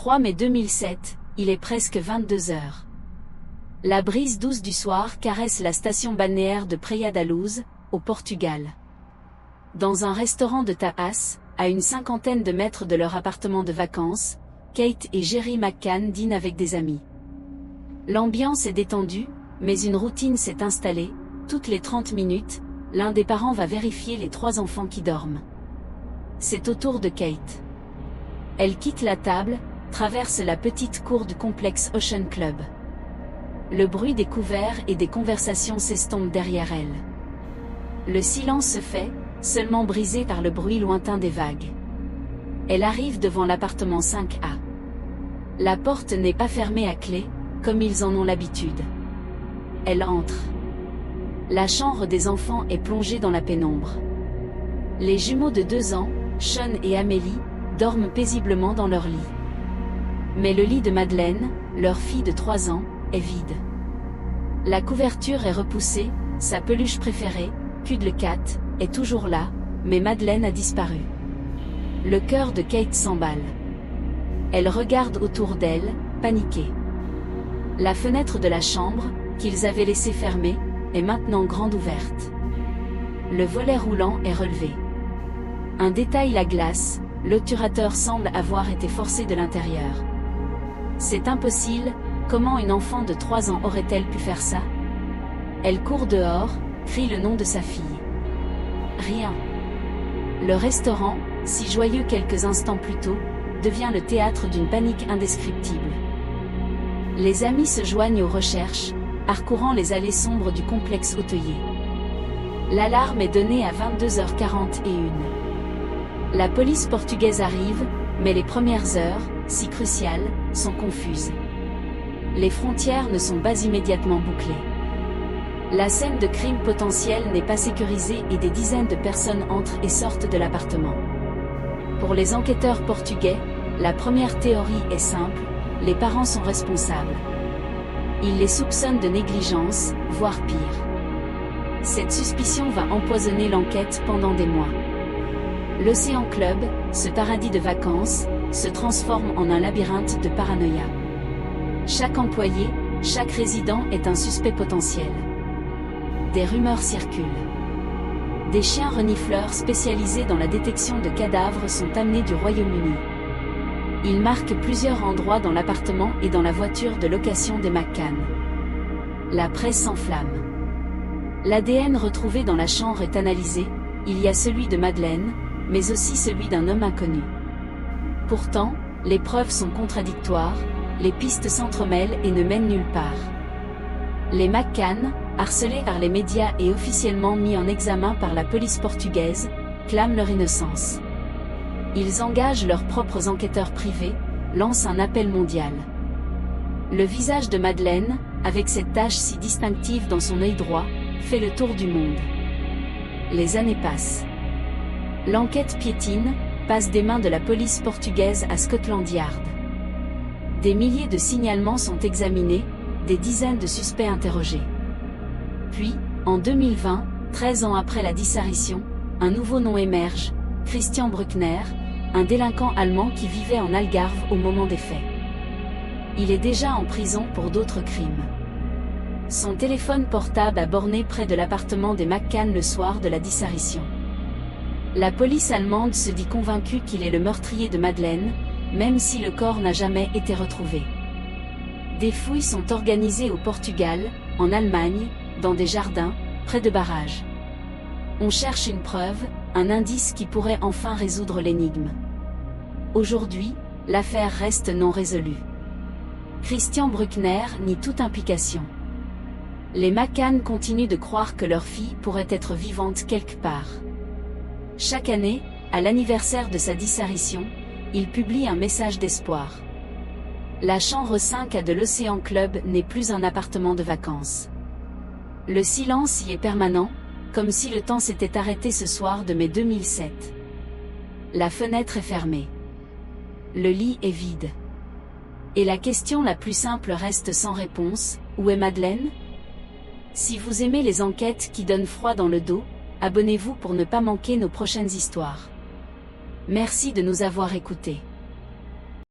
3 mai 2007, il est presque 22 heures. La brise douce du soir caresse la station balnéaire de Praia da Luz, au Portugal. Dans un restaurant de tapas, à une 50aine de mètres de leur appartement de vacances, Kate et Jerry McCann dînent avec des amis. L'ambiance est détendue, mais une routine s'est installée. Toutes les 30 minutes, l'un des parents va vérifier les 3 enfants qui dorment. C'est au tour de Kate. Elle quitte la table, traverse la petite cour du complexe Ocean Club. Le bruit des couverts et des conversations s'estompe derrière elle. Le silence se fait, seulement brisé par le bruit lointain des vagues. Elle arrive devant l'appartement 5A. La porte n'est pas fermée à clé, comme ils en ont l'habitude. Elle entre. La chambre des enfants est plongée dans la pénombre. Les jumeaux de 2 ans, Sean et Amélie, dorment paisiblement dans leur lit. Mais le lit de Madeleine, leur fille de 3 ans, est vide. La couverture est repoussée, sa peluche préférée, Cuddle Cat, est toujours là, mais Madeleine a disparu. Le cœur de Kate s'emballe. Elle regarde autour d'elle, paniquée. La fenêtre de la chambre, qu'ils avaient laissée fermée, est maintenant grande ouverte. Le volet roulant est relevé. Un détail la glace, l'obturateur semble avoir été forcé de l'intérieur. C'est impossible, comment une enfant de 3 ans aurait-elle pu faire ça? Elle court dehors, crie le nom de sa fille. Rien. Le restaurant, si joyeux quelques instants plus tôt, devient le théâtre d'une panique indescriptible. Les amis se joignent aux recherches, parcourant les allées sombres du complexe hôtelier. L'alarme est donnée à 22h41. La police portugaise arrive, mais les premières heures, si cruciales, sont confuses. Les frontières ne sont pas immédiatement bouclées. La scène de crime potentiel n'est pas sécurisée et des dizaines de personnes entrent et sortent de l'appartement. Pour les enquêteurs portugais, la première théorie est simple, les parents sont responsables. Ils les soupçonnent de négligence, voire pire. Cette suspicion va empoisonner l'enquête pendant des mois. L'Ocean Club, ce paradis de vacances, se transforme en un labyrinthe de paranoïa. Chaque employé, chaque résident est un suspect potentiel. Des rumeurs circulent. Des chiens renifleurs spécialisés dans la détection de cadavres sont amenés du Royaume-Uni. Ils marquent plusieurs endroits dans l'appartement et dans la voiture de location des McCann. La presse s'enflamme. L'ADN retrouvé dans la chambre est analysé, il y a celui de Madeleine, mais aussi celui d'un homme inconnu. Pourtant, les preuves sont contradictoires, les pistes s'entremêlent et ne mènent nulle part. Les McCann, harcelés par les médias et officiellement mis en examen par la police portugaise, clament leur innocence. Ils engagent leurs propres enquêteurs privés, lancent un appel mondial. Le visage de Madeleine, avec cette tache si distinctive dans son œil droit, fait le tour du monde. Les années passent. L'enquête piétine, passe des mains de la police portugaise à Scotland Yard. Des milliers de signalements sont examinés, des dizaines de suspects interrogés. Puis, en 2020, 13 ans après la disparition, un nouveau nom émerge, Christian Bruckner, un délinquant allemand qui vivait en Algarve au moment des faits. Il est déjà en prison pour d'autres crimes. Son téléphone portable a borné près de l'appartement des McCann le soir de la disparition. La police allemande se dit convaincue qu'il est le meurtrier de Madeleine, même si le corps n'a jamais été retrouvé. Des fouilles sont organisées au Portugal, en Allemagne, dans des jardins, près de barrages. On cherche une preuve, un indice qui pourrait enfin résoudre l'énigme. Aujourd'hui, l'affaire reste non résolue. Christian Bruckner nie toute implication. Les McCann continuent de croire que leur fille pourrait être vivante quelque part. Chaque année, à l'anniversaire de sa disparition, il publie un message d'espoir. La chambre 5A de l'Ocean Club n'est plus un appartement de vacances. Le silence y est permanent, comme si le temps s'était arrêté ce soir de mai 2007. La fenêtre est fermée. Le lit est vide. Et la question la plus simple reste sans réponse, où est Madeleine? Si vous aimez les enquêtes qui donnent froid dans le dos, abonnez-vous pour ne pas manquer nos prochaines histoires. Merci de nous avoir écoutés.